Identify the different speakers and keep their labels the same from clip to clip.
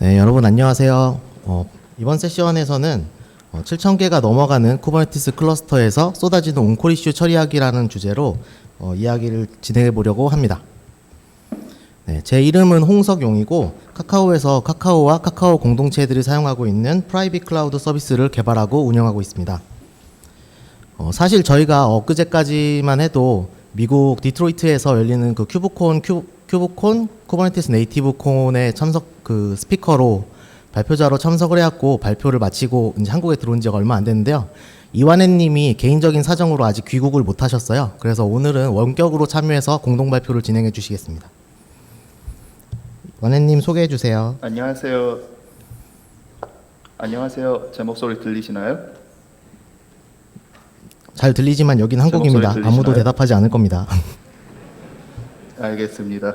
Speaker 1: 네, 여러분 안녕하세요. 이번 세션에서는 7,000개가 넘어가는 쿠버네티스 클러스터에서 쏟아지는 온콜 이슈 처리하기라는 주제로 이야기를 진행해 보려고 합니다. 네, 제 이름은 홍석용이고 카카오에서 카카오와 카카오 공동체들이 사용하고 있는 프라이빗 클라우드 서비스를 개발하고 운영하고 있습니다. 사실 저희가 엊그제까지만 해도 미국 디트로이트에서 열리는 그 큐브콘 쿠버네티스 네이티브 콘에 스피커로 발표자로 참석을 해왔고 발표를 마치고 이제 한국에 들어온 지가 얼마 안 됐는데요. 이완혜님이 개인적인 사정으로 아직 귀국을 못 하셨어요. 그래서 오늘은 원격으로 참여해서 공동 발표를 진행해 주시겠습니다. 완혜님 소개해 주세요.
Speaker 2: 안녕하세요. 제 목소리 들리시나요?
Speaker 1: 잘 들리지만 여긴 한국입니다. 아무도 대답하지 않을 겁니다.
Speaker 2: 알겠습니다.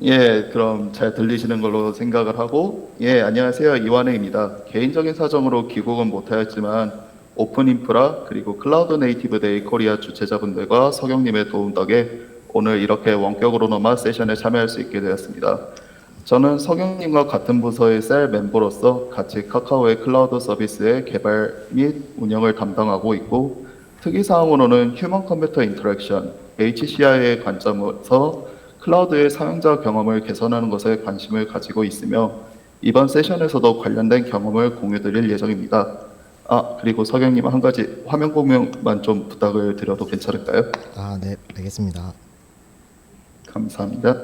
Speaker 2: 예, 그럼 잘 들리시는 걸로 생각을 하고, 예, 안녕하세요. 이완혜입니다. 개인적인 사정으로 귀국은 못하였지만 오픈 인프라 그리고 클라우드 네이티브 데이 코리아 주최자분들과 석영님의 도움 덕에 오늘 이렇게 원격으로나마 세션에 참여할 수 있게 되었습니다. 저는 석영님과 같은 부서의 셀 멤버로서 같이 카카오의 클라우드 서비스의 개발 및 운영을 담당하고 있고, 특이사항으로는 휴먼 컴퓨터 인터랙션, HCI의 관점에서 클라우드의 사용자 경험을 개선하는 것에 관심을 가지고 있으며 이번 세션에서도 관련된 경험을 공유드릴 예정입니다. 그리고 석영님 한 가지 화면 공유만 좀 부탁을 드려도 괜찮을까요?
Speaker 1: 네, 알겠습니다.
Speaker 2: 감사합니다.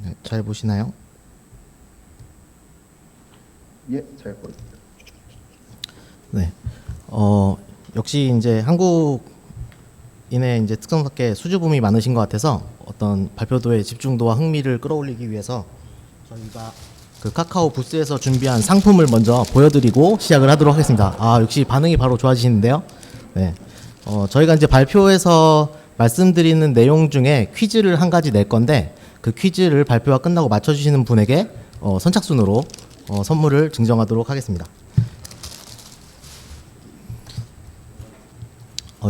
Speaker 1: 네, 잘 보시나요?
Speaker 2: 예, 잘 보입니다.
Speaker 1: 네. 역시 이제 한국인의 이제 특성스럽게 수줍음이 많으신 것 같아서 어떤 발표도의 집중도와 흥미를 끌어올리기 위해서 저희가 그 카카오 부스에서 준비한 상품을 먼저 보여드리고 시작을 하도록 하겠습니다. 역시 반응이 바로 좋아지시는데요. 네. 저희가 이제 발표에서 말씀드리는 내용 중에 퀴즈를 한 가지 낼 건데 그 퀴즈를 발표가 끝나고 맞춰주시는 분에게 선착순으로 선물을 증정하도록 하겠습니다.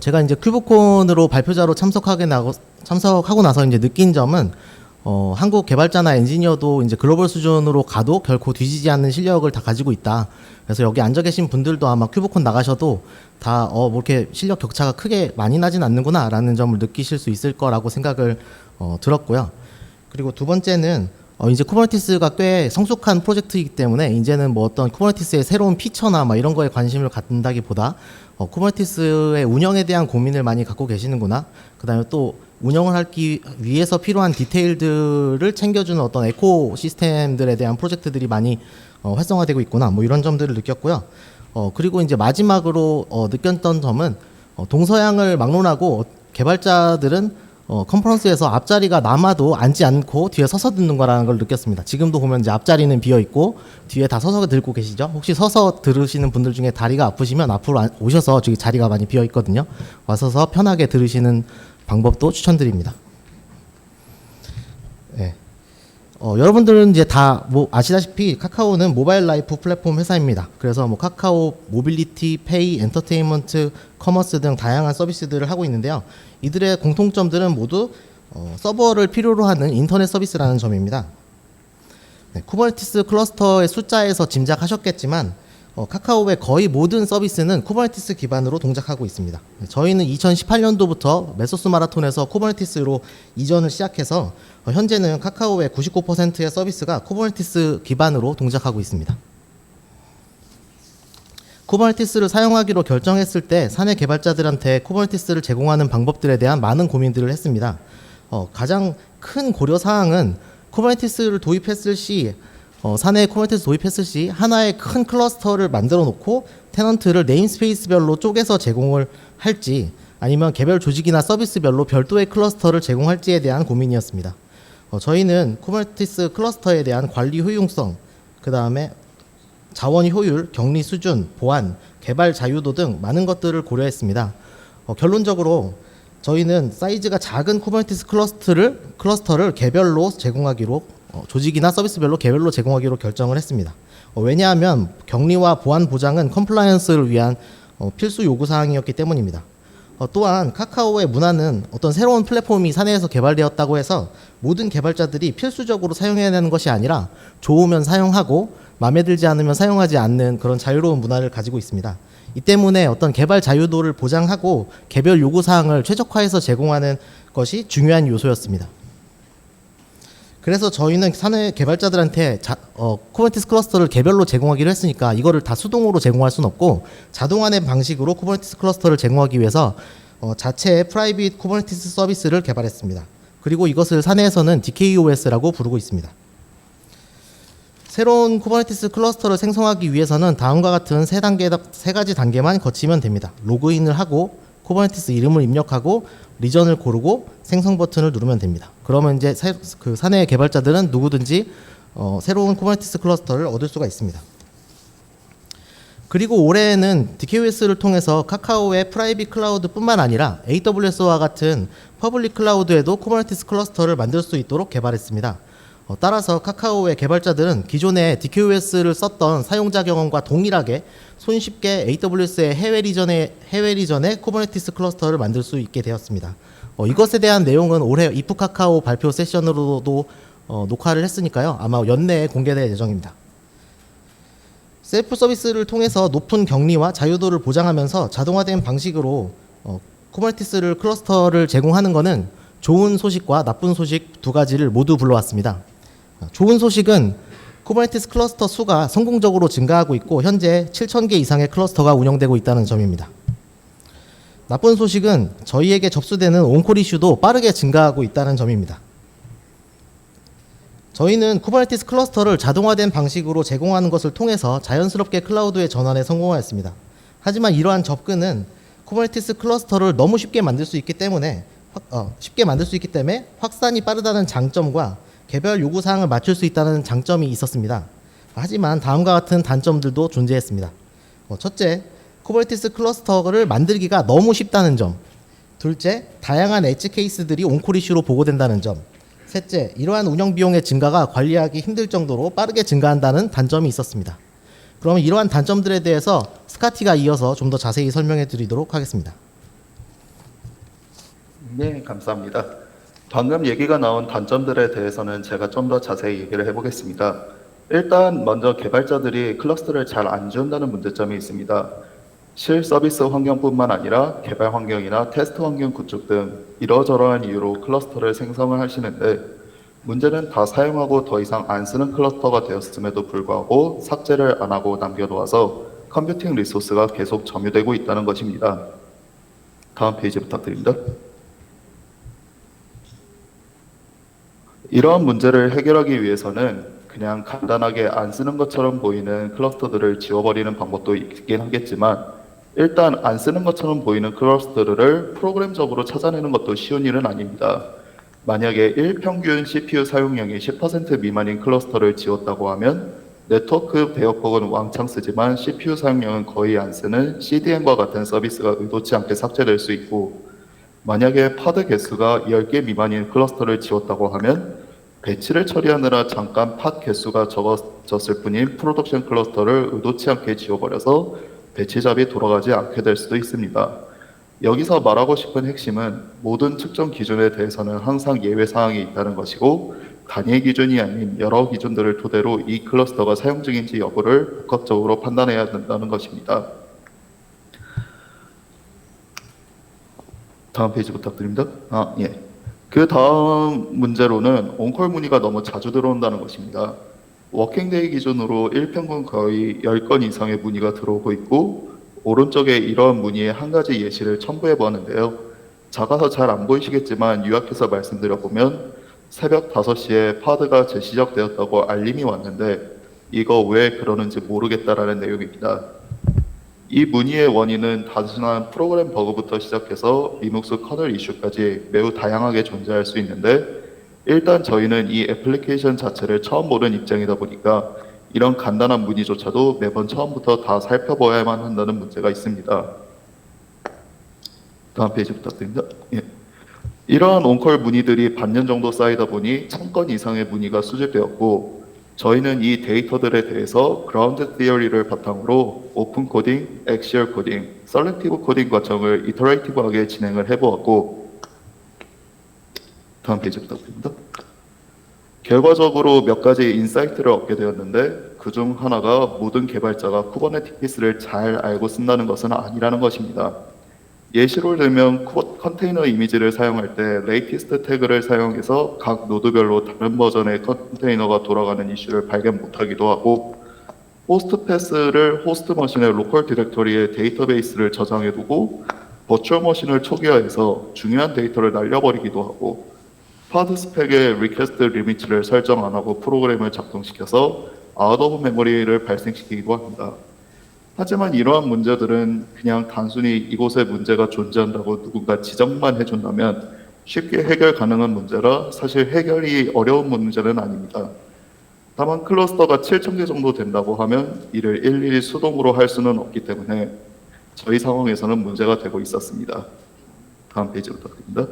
Speaker 1: 제가 이제 큐브콘으로 발표자로 참석하고 나서 이제 느낀 점은 한국 개발자나 엔지니어도 이제 글로벌 수준으로 가도 결코 뒤지지 않는 실력을 다 가지고 있다. 그래서 여기 앉아 계신 분들도 아마 큐브콘 나가셔도 다 뭐 이렇게 실력 격차가 크게 많이 나진 않는구나라는 점을 느끼실 수 있을 거라고 생각을 들었고요. 그리고 두 번째는 이제 쿠버네티스가 꽤 성숙한 프로젝트이기 때문에 이제는 뭐 어떤 쿠버네티스의 새로운 피처나 막 이런 거에 관심을 갖는다기보다 쿠버네티스의 운영에 대한 고민을 많이 갖고 계시는구나. 그다음에 또 운영을 하기 위해서 필요한 디테일들을 챙겨주는 어떤 에코 시스템들에 대한 프로젝트들이 많이 활성화되고 있구나. 뭐 이런 점들을 느꼈고요. 그리고 이제 마지막으로 느꼈던 점은 동서양을 막론하고 개발자들은 컨퍼런스에서 앞자리가 남아도 앉지 않고 뒤에 서서 듣는 거라는 걸 느꼈습니다. 지금도 보면 이제 앞자리는 비어 있고 뒤에 다 서서 듣고 계시죠? 혹시 서서 들으시는 분들 중에 다리가 아프시면 앞으로 오셔서 저기 자리가 많이 비어 있거든요. 와서서 편하게 들으시는 방법도 추천드립니다. 네. 여러분들은 이제 다 뭐 아시다시피 카카오는 모바일 라이프 플랫폼 회사입니다. 그래서 뭐 카카오 모빌리티, 페이, 엔터테인먼트, 커머스 등 다양한 서비스들을 하고 있는데요. 이들의 공통점들은 모두 서버를 필요로 하는 인터넷 서비스라는 점입니다. 네, 쿠버네티스 클러스터의 숫자에서 짐작하셨겠지만 카카오의 거의 모든 서비스는 쿠버네티스 기반으로 동작하고 있습니다. 저희는 2018년도부터 메소스 마라톤에서 쿠버네티스로 이전을 시작해서 현재는 카카오의 99%의 서비스가 쿠버네티스 기반으로 동작하고 있습니다. 쿠버네티스를 사용하기로 결정했을 때 사내 개발자들한테 쿠버네티스를 제공하는 방법들에 대한 많은 고민들을 했습니다. 가장 큰 고려사항은 쿠버네티스를 도입했을 시 사내에 쿠버네티스 도입했을 시 하나의 큰 클러스터를 만들어 놓고 테넌트를 네임스페이스별로 쪼개서 제공을 할지 아니면 개별 조직이나 서비스별로 별도의 클러스터를 제공할지에 대한 고민이었습니다. 저희는 쿠버네티스 클러스터에 대한 관리 효용성, 그 다음에 자원 효율, 격리 수준, 보안, 개발 자유도 등 많은 것들을 고려했습니다. 결론적으로 저희는 사이즈가 작은 쿠버네티스 클러스터를 개별로 제공하기로 조직이나 서비스별로 개별로 제공하기로 결정을 했습니다. 왜냐하면 격리와 보안 보장은 컴플라이언스를 위한 필수 요구 사항이었기 때문입니다. 또한 카카오의 문화는 어떤 새로운 플랫폼이 사내에서 개발되었다고 해서 모든 개발자들이 필수적으로 사용해야 하는 것이 아니라 좋으면 사용하고 마음에 들지 않으면 사용하지 않는 그런 자유로운 문화를 가지고 있습니다. 이 때문에 어떤 개발 자유도를 보장하고 개별 요구 사항을 최적화해서 제공하는 것이 중요한 요소였습니다. 그래서 저희는 사내 개발자들한테 쿠버네티스 클러스터를 개별로 제공하기로 했으니까 이거를 다 수동으로 제공할 수는 없고 자동화된 방식으로 쿠버네티스 클러스터를 제공하기 위해서 자체의 프라이빗 쿠버네티스 서비스를 개발했습니다. 그리고 이것을 사내에서는 DKOS라고 부르고 있습니다. 새로운 쿠버네티스 클러스터를 생성하기 위해서는 다음과 같은 세 가지 단계만 거치면 됩니다. 로그인을 하고 쿠버네티스 이름을 입력하고 리전을 고르고 생성 버튼을 누르면 됩니다. 그러면 이제 그 사내 개발자들은 누구든지 새로운 쿠버네티스 클러스터를 얻을 수가 있습니다. 그리고 올해에는 DKOS를 통해서 카카오의 프라이빗 클라우드뿐만 아니라 AWS와 같은 퍼블릭 클라우드에도 쿠버네티스 클러스터를 만들 수 있도록 개발했습니다. 따라서 카카오의 개발자들은 기존에 DKOS를 썼던 사용자 경험과 동일하게 손쉽게 AWS의 해외 리전의 쿠버네티스 클러스터를 만들 수 있게 되었습니다. 이것에 대한 내용은 올해 이프 카카오 발표 세션으로도 녹화를 했으니까요. 아마 연내에 공개될 예정입니다. 셀프 서비스를 통해서 높은 격리와 자유도를 보장하면서 자동화된 방식으로 쿠버네티스 클러스터를 제공하는 것은 좋은 소식과 나쁜 소식 두 가지를 모두 불러왔습니다. 좋은 소식은 쿠버네티스 클러스터 수가 성공적으로 증가하고 있고 현재 7,000개 이상의 클러스터가 운영되고 있다는 점입니다. 나쁜 소식은 저희에게 접수되는 온콜 이슈도 빠르게 증가하고 있다는 점입니다. 저희는 쿠버네티스 클러스터를 자동화된 방식으로 제공하는 것을 통해서 자연스럽게 클라우드의 전환에 성공하였습니다. 하지만 이러한 접근은 쿠버네티스 클러스터를 너무 쉽게 만들 수 있기 때문에 확산이 빠르다는 장점과 개별 요구사항을 맞출 수 있다는 장점이 있었습니다. 하지만 다음과 같은 단점들도 존재했습니다. 첫째, 쿠버네티스 클러스터를 만들기가 너무 쉽다는 점. 둘째, 다양한 엣지 케이스들이 온콜 이슈로 보고된다는 점. 셋째, 이러한 운영 비용의 증가가 관리하기 힘들 정도로 빠르게 증가한다는 단점이 있었습니다. 그럼 이러한 단점들에 대해서 스카티가 이어서 좀 더 자세히 설명해 드리도록 하겠습니다.
Speaker 2: 네, 감사합니다. 방금 얘기가 나온 단점들에 대해서는 제가 좀 더 자세히 얘기를 해보겠습니다. 일단 먼저 개발자들이 클러스터를 잘 안 지운다는 문제점이 있습니다. 실 서비스 환경뿐만 아니라 개발 환경이나 테스트 환경 구축 등 이러저러한 이유로 클러스터를 생성을 하시는데 문제는 다 사용하고 더 이상 안 쓰는 클러스터가 되었음에도 불구하고 삭제를 안 하고 남겨놓아서 컴퓨팅 리소스가 계속 점유되고 있다는 것입니다. 다음 페이지 부탁드립니다. 이러한 문제를 해결하기 위해서는 그냥 간단하게 안 쓰는 것처럼 보이는 클러스터들을 지워버리는 방법도 있긴 하겠지만 일단 안 쓰는 것처럼 보이는 클러스터들을 프로그램적으로 찾아내는 것도 쉬운 일은 아닙니다. 만약에 일평균 CPU 사용량이 10% 미만인 클러스터를 지웠다고 하면 네트워크 대역폭은 왕창 쓰지만 CPU 사용량은 거의 안 쓰는 CDN과 같은 서비스가 의도치 않게 삭제될 수 있고 만약에 파드 개수가 10개 미만인 클러스터를 지웠다고 하면 배치를 처리하느라 잠깐 팟 개수가 적어졌을 뿐인 프로덕션 클러스터를 의도치 않게 지워버려서 배치 잡이 돌아가지 않게 될 수도 있습니다. 여기서 말하고 싶은 핵심은 모든 측정 기준에 대해서는 항상 예외 사항이 있다는 것이고 단일 기준이 아닌 여러 기준들을 토대로 이 클러스터가 사용 중인지 여부를 복합적으로 판단해야 된다는 것입니다. 다음 페이지 부탁드립니다. 예. 그 다음 문제로는 온콜 문의가 너무 자주 들어온다는 것입니다. 워킹데이 기준으로 일평균 거의 10건 이상의 문의가 들어오고 있고 오른쪽에 이러한 문의의 한 가지 예시를 첨부해 보았는데요. 작아서 잘 안 보이시겠지만 요약해서 말씀드려보면 새벽 5시에 파드가 재시작되었다고 알림이 왔는데 이거 왜 그러는지 모르겠다라는 내용입니다. 이 문의의 원인은 단순한 프로그램 버그부터 시작해서 리눅스 커널 이슈까지 매우 다양하게 존재할 수 있는데 일단 저희는 이 애플리케이션 자체를 처음 보는 입장이다 보니까 이런 간단한 문의조차도 매번 처음부터 다 살펴봐야만 한다는 문제가 있습니다. 다음 페이지 부탁드립니다. 예. 이러한 온콜 문의들이 반년 정도 쌓이다 보니 1000건 이상의 문의가 수집되었고 저희는 이 데이터들에 대해서 그라운드 티어리를 바탕으로 오픈 코딩, 엑시얼 코딩, 셀렉티브 코딩 과정을 이터레이티브하게 진행을 해보았고 다음 페이지 부탁드립니다. 결과적으로 몇 가지 인사이트를 얻게 되었는데 그중 하나가 모든 개발자가 쿠버네티스를 잘 알고 쓴다는 것은 아니라는 것입니다. 예시를 들면 컨테이너 이미지를 사용할 때 레이티스트 태그를 사용해서 각 노드별로 다른 버전의 컨테이너가 돌아가는 이슈를 발견 못하기도 하고 호스트 패스를 호스트 머신의 로컬 디렉터리에 데이터베이스를 저장해두고 버추얼 머신을 초기화해서 중요한 데이터를 날려버리기도 하고 파드 스펙의 리퀘스트 리미트를 설정 안 하고 프로그램을 작동시켜서 아웃 오브 메모리를 발생시키기도 합니다. 하지만 이러한 문제들은 그냥 단순히 이곳에 문제가 존재한다고 누군가 지적만 해준다면 쉽게 해결 가능한 문제라 사실 해결이 어려운 문제는 아닙니다. 다만 클러스터가 7,000개 정도 된다고 하면 이를 일일이 수동으로 할 수는 없기 때문에 저희 상황에서는 문제가 되고 있었습니다. 다음 페이지 부탁드립니다.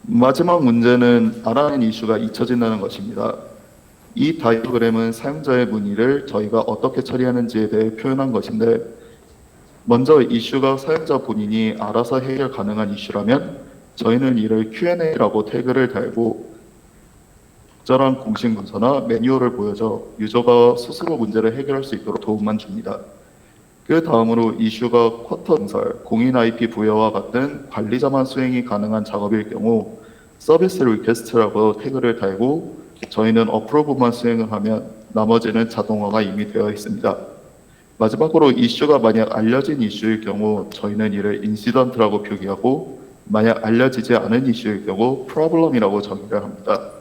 Speaker 2: 마지막 문제는 RRN 이슈가 잊혀진다는 것입니다. 이 다이어그램은 사용자의 문의를 저희가 어떻게 처리하는지에 대해 표현한 것인데 먼저 이슈가 사용자 본인이 알아서 해결 가능한 이슈라면 저희는 이를 Q&A라고 태그를 달고 적절한 공식 문서나 매뉴얼을 보여줘 유저가 스스로 문제를 해결할 수 있도록 도움만 줍니다. 그 다음으로 이슈가 쿼터 증설, 공인 IP 부여와 같은 관리자만 수행이 가능한 작업일 경우 서비스 리퀘스트라고 태그를 달고 저희는 어프로브만 수행을 하면 나머지는 자동화가 이미 되어 있습니다. 마지막으로 이슈가 만약 알려진 이슈일 경우 저희는 이를 인시던트라고 표기하고 만약 알려지지 않은 이슈일 경우 프로블럼이라고 정의를 합니다.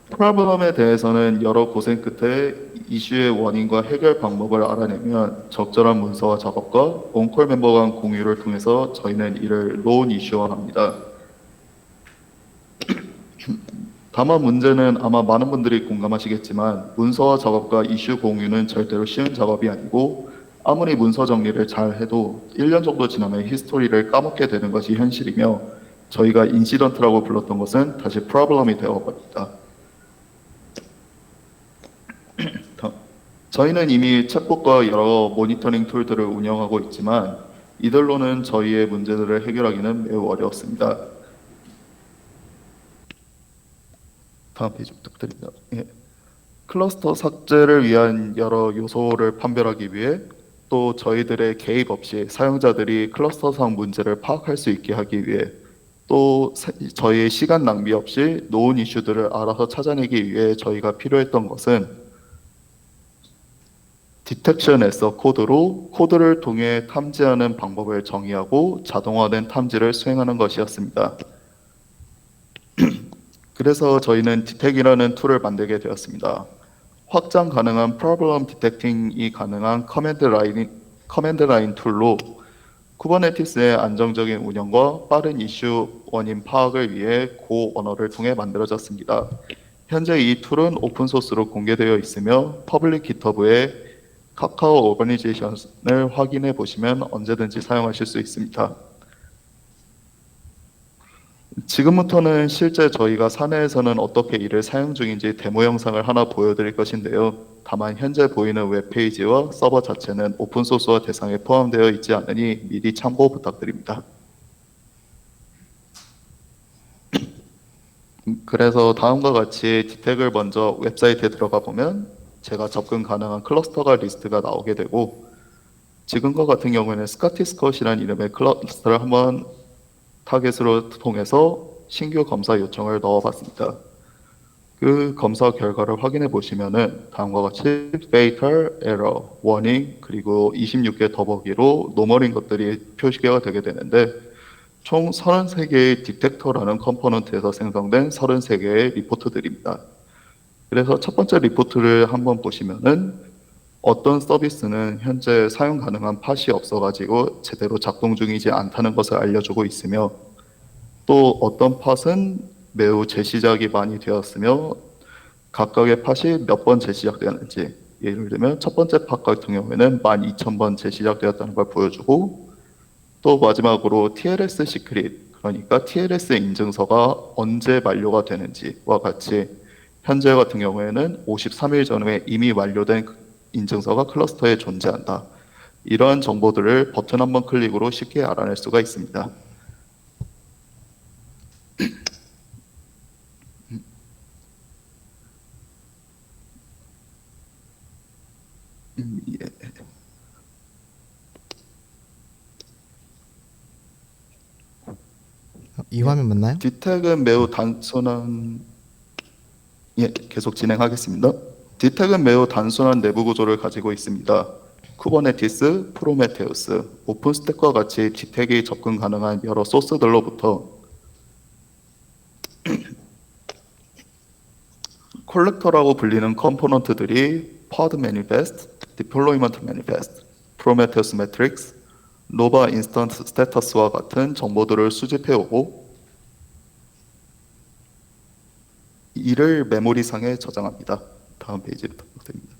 Speaker 2: 프로블럼에 대해서는 여러 고생 끝에 이슈의 원인과 해결 방법을 알아내면 적절한 문서와 작업과 온콜 멤버 간 공유를 통해서 저희는 이를 로운 이슈화합니다. 다만 문제는 아마 많은 분들이 공감하시겠지만 문서와 작업과 이슈 공유는 절대로 쉬운 작업이 아니고 아무리 문서 정리를 잘 해도 1년 정도 지나면 히스토리를 까먹게 되는 것이 현실이며 저희가 인시던트라고 불렀던 것은 다시 프로블럼이 되어버립니다. 저희는 이미 챗봇과 여러 모니터링 툴들을 운영하고 있지만 이들로는 저희의 문제들을 해결하기는 매우 어렵습니다. 다음 페이지 부탁드립니다. 예. 클러스터 삭제를 위한 여러 요소를 판별하기 위해 또 저희들의 개입 없이 사용자들이 클러스터상 문제를 파악할 수 있게 하기 위해 또 저희의 시간 낭비 없이 노은 이슈들을 알아서 찾아내기 위해 저희가 필요했던 것은 디텍션 에서 코드로 코드를 통해 탐지하는 방법을 정의하고 자동화된 탐지를 수행하는 것이었습니다. 그래서 저희는 디텍이라는 툴을 만들게 되었습니다. 확장 가능한 프로블럼 디텍팅이 가능한 커맨드 라인 툴로 쿠버네티스의 안정적인 운영과 빠른 이슈 원인 파악을 위해 고 언어를 통해 만들어졌습니다. 현재 이 툴은 오픈소스로 공개되어 있으며 퍼블릭 깃허브에 카카오 오버니제이션을 확인해 보시면 언제든지 사용하실 수 있습니다. 지금부터는 실제 저희가 사내에서는 어떻게 이를 사용 중인지 데모 영상을 하나 보여드릴 것인데요. 다만 현재 보이는 웹페이지와 서버 자체는 오픈소스와 대상에 포함되어 있지 않으니 미리 참고 부탁드립니다. 그래서 다음과 같이 디텍을 먼저 웹사이트에 들어가 보면 제가 접근 가능한 클러스터가 리스트가 나오게 되고 지금과 같은 경우에는 스카티스컷이라는 이름의 클러스터를 한번 타겟으로 통해서 신규 검사 요청을 넣어봤습니다. 그 검사 결과를 확인해 보시면은 다음과 같이 fatal, error, warning 그리고 26개 더보기로 노멀인 것들이 표시가 되게 되는데 총 33개의 디텍터라는 컴포넌트에서 생성된 33개의 리포트들입니다. 그래서 첫 번째 리포트를 한번 보시면은 어떤 서비스는 현재 사용 가능한 팟이 없어가지고 제대로 작동 중이지 않다는 것을 알려주고 있으며 또 어떤 팟은 매우 재시작이 많이 되었으며 각각의 팟이 몇 번 재시작되었는지 예를 들면 첫 번째 팟 같은 경우에는 12,000번 재시작되었다는 걸 보여주고 또 마지막으로 TLS 시크릿, 그러니까 TLS 인증서가 언제 만료가 되는지와 같이 현재 같은 경우에는 53일 전에 이미 완료된 인증서가 클러스터에 존재한다. 이러한 정보들을 버튼 한 번 클릭으로 쉽게 알아낼 수가 있습니다. 예.
Speaker 1: 이 화면 맞나요?
Speaker 2: 디텍은 매우 단순한 계속 진행하겠습니다. 디텍은 매우 단순한 내부 구조를 가지고 있습니다. 쿠버네티스, 프로메테우스, 오픈스택과 같이 디텍이 접근 가능한 여러 소스들로부터 콜렉터라고 불리는 컴포넌트들이 pod manifest, deployment manifest, prometheus matrix, nova instance status와 같은 정보들을 수집해오고 이를 메모리상에 저장합니다. 다음 페이지로 부탁드립니다.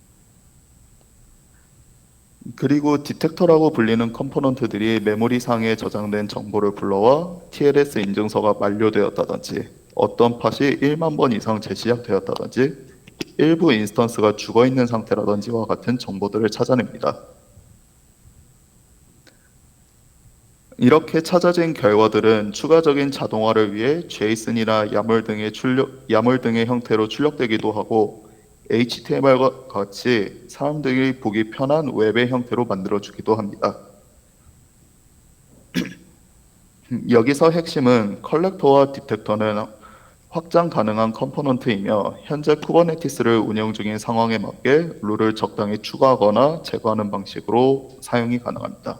Speaker 2: 그리고 디텍터라고 불리는 컴포넌트들이 메모리상에 저장된 정보를 불러와 TLS 인증서가 만료되었다든지 어떤 팟이 1만 번 이상 재시작되었다든지 일부 인스턴스가 죽어있는 상태라든지와 같은 정보들을 찾아냅니다. 이렇게 찾아진 결과들은 추가적인 자동화를 위해 JSON이나 야물 등의 형태로 출력되기도 하고 HTML과 같이 사람들이 보기 편한 웹의 형태로 만들어주기도 합니다. 여기서 핵심은 컬렉터와 디텍터는 확장 가능한 컴포넌트이며 현재 쿠버네티스를 운영 중인 상황에 맞게 룰을 적당히 추가하거나 제거하는 방식으로 사용이 가능합니다.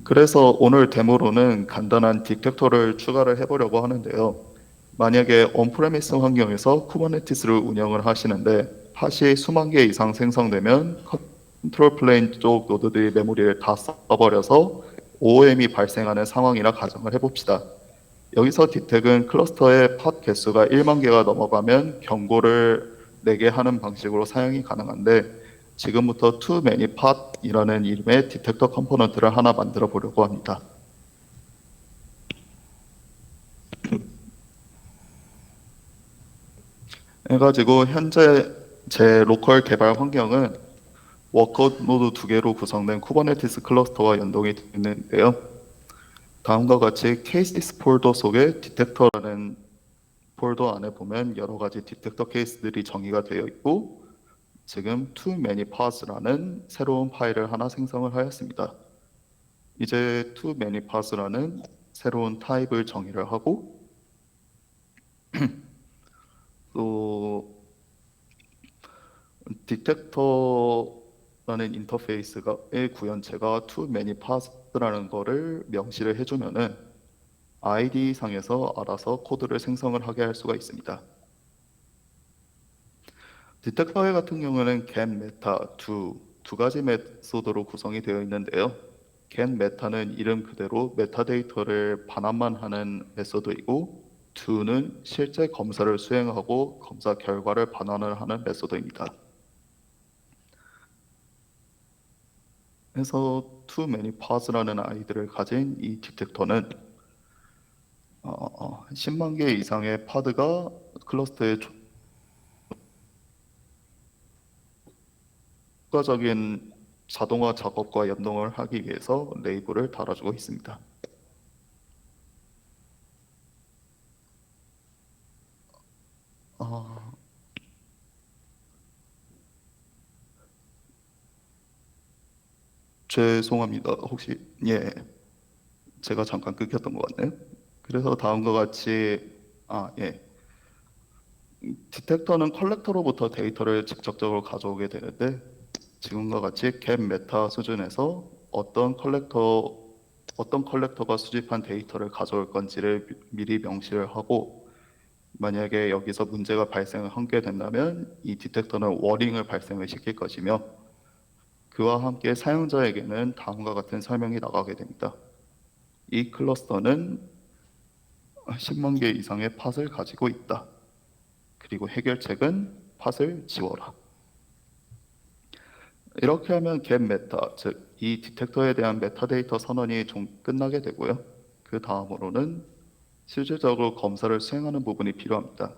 Speaker 2: 그래서 오늘 데모로는 간단한 디텍터를 추가를 해보려고 하는데요. 만약에 온프레미스 환경에서 쿠버네티스를 운영을 하시는데 팟이 수만 개 이상 생성되면 컨트롤 플레인 쪽 노드들이 메모리를 다 써버려서 OOM이 발생하는 상황이라 가정을 해봅시다. 여기서 디텍은 클러스터의 팟 개수가 1만 개가 넘어가면 경고를 내게 하는 방식으로 사용이 가능한데 지금부터 too many pod이라는 이름의 디텍터 컴포넌트를 하나 만들어 보려고 합니다. 해가지고 현재 제 로컬 개발 환경은 워커 노드 2개로 구성된 쿠버네티스 클러스터와 연동이 되어 있는데요. 다음과 같이 케이스 폴더 속에 디텍터라는 폴더 안에 보면 여러 가지 디텍터 케이스들이 정의가 되어 있고 지금 too many pods라는 새로운 파일을 하나 생성을 하였습니다. 이제 too many pods라는 새로운 타입을 정의를 하고 또 디텍터라는 인터페이스의 구현체가 too many pods라는 거를 명시를 해주면은 ID 상에서 알아서 코드를 생성을 하게 할 수가 있습니다. 디텍터 같은 경우는 get, meta, 두 가지 메소드로 구성이 되어 있는데요. get, meta는 이름 그대로 메타데이터를 반환만 하는 메소드이고 do는 실제 검사를 수행하고 검사 결과를 반환을 하는 메소드입니다. 그래서 too many pods라는 아이디를 가진 이 디텍터는 10만 개 이상의 파드가 클러스터에 추가적인 자동화 작업과 연동을 하기 위해서 레이블을 달아주고 있습니다. 죄송합니다. 혹시 제가 잠깐 끊겼던 것 같네요. 그래서 다음과 같이 디텍터는 컬렉터로부터 데이터를 직접적으로 가져오게 되는데 지금과 같이 get 메타 수준에서 어떤 컬렉터가 수집한 데이터를 가져올 건지를 미리 명시를 하고 만약에 여기서 문제가 발생을 하게 된다면 이 디텍터는 워닝을 발생을 시킬 것이며 그와 함께 사용자에게는 다음과 같은 설명이 나가게 됩니다. 이 클러스터는 10만 개 이상의 팟을 가지고 있다. 그리고 해결책은 팟을 지워라. 이렇게 하면 get 메타, 즉 이 디텍터에 대한 메타데이터 선언이 좀 끝나게 되고요. 그 다음으로는 실질적으로 검사를 수행하는 부분이 필요합니다.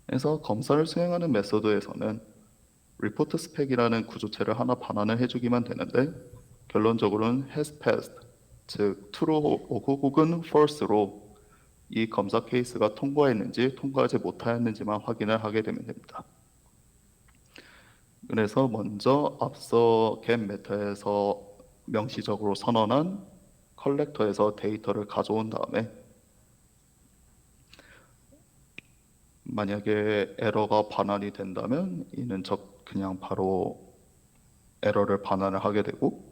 Speaker 2: 그래서 검사를 수행하는 메소드에서는 report spec이라는 구조체를 하나 반환을 해주기만 되는데 결론적으로는 has passed, 즉 true 혹은 false로 이 검사 케이스가 통과했는지 통과하지 못하였는지만 확인을 하게 되면 됩니다. 그래서 먼저 앞서 get 메타에서 명시적으로 선언한 컬렉터에서 데이터를 가져온 다음에 만약에 에러가 반환이 된다면 이는 그냥 바로 에러를 반환을 하게 되고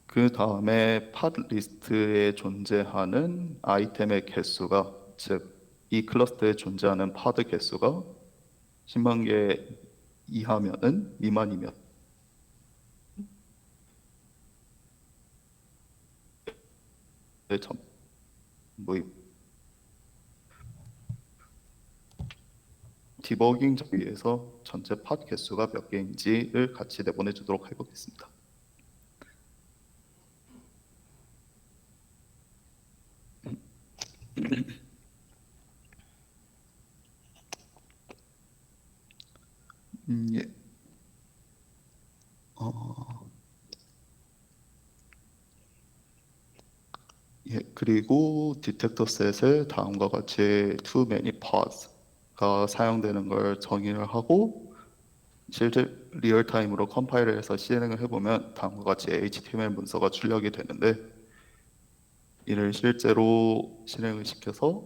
Speaker 2: 그 다음에 팟 리스트에 존재하는 아이템의 개수가 즉 이 클러스터에 존재하는 파드 개수가 10만 개 이하면은 미만이면 전부 디버깅 위해서 전체 팟 개수가 몇 개인지를 같이 내보내주도록 해보겠습니다. 예. 예, 그리고 디텍터 셋에 다음과 같이 too many pods가 사용되는 걸 정의를 하고 실제 리얼타임으로 컴파일을 해서 실행을 해보면 다음과 같이 HTML 문서가 출력이 되는데 이를 실제로 실행을 시켜서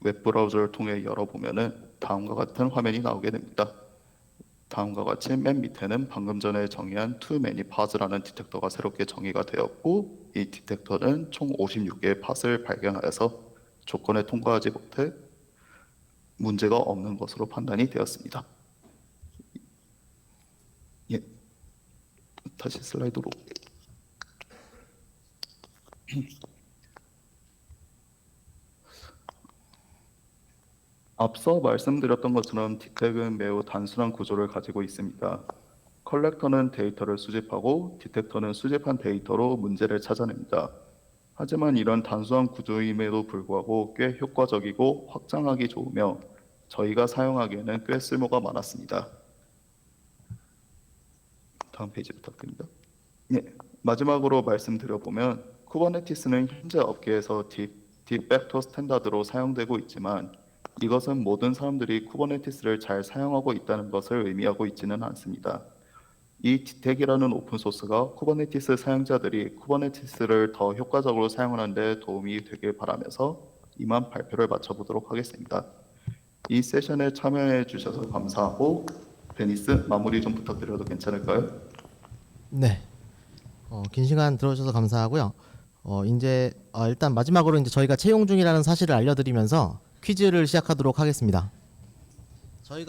Speaker 2: 웹브라우저를 통해 열어보면은 다음과 같은 화면이 나오게 됩니다. 다음과 같이 맨 밑에는 방금 전에 정의한 too many pods라는 디텍터가 새롭게 정의가 되었고 이 디텍터는 총 56개의 팟을 발견하여서 조건에 통과하지 못해 문제가 없는 것으로 판단이 되었습니다. 예, 다시 슬라이드로. 앞서 말씀드렸던 것처럼 디텍은 매우 단순한 구조를 가지고 있습니다. 컬렉터는 데이터를 수집하고 디텍터는 수집한 데이터로 문제를 찾아냅니다. 하지만 이런 단순한 구조임에도 불구하고 꽤 효과적이고 확장하기 좋으며 저희가 사용하기에는 꽤 쓸모가 많았습니다. 다음 페이지 부탁드립니다. 예, 마지막으로 말씀드려보면 쿠버네티스는 현재 업계에서 디팩토 스탠다드로 사용되고 있지만 이것은 모든 사람들이 쿠버네티스를 잘 사용하고 있다는 것을 의미하고 있지는 않습니다. 이 디텍이라는 오픈소스가 쿠버네티스 사용자들이 쿠버네티스를 더 효과적으로 사용하는 데 도움이 되길 바라면서 이만 발표를 마쳐보도록 하겠습니다. 이 세션에 참여해 주셔서 감사하고 데니스 마무리 좀 부탁드려도 괜찮을까요?
Speaker 1: 네. 긴 시간 들어주셔서 감사하고요. 이제 일단 마지막으로 이제 저희가 채용 중이라는 사실을 알려드리면서 퀴즈를 시작하도록 하겠습니다. 저희가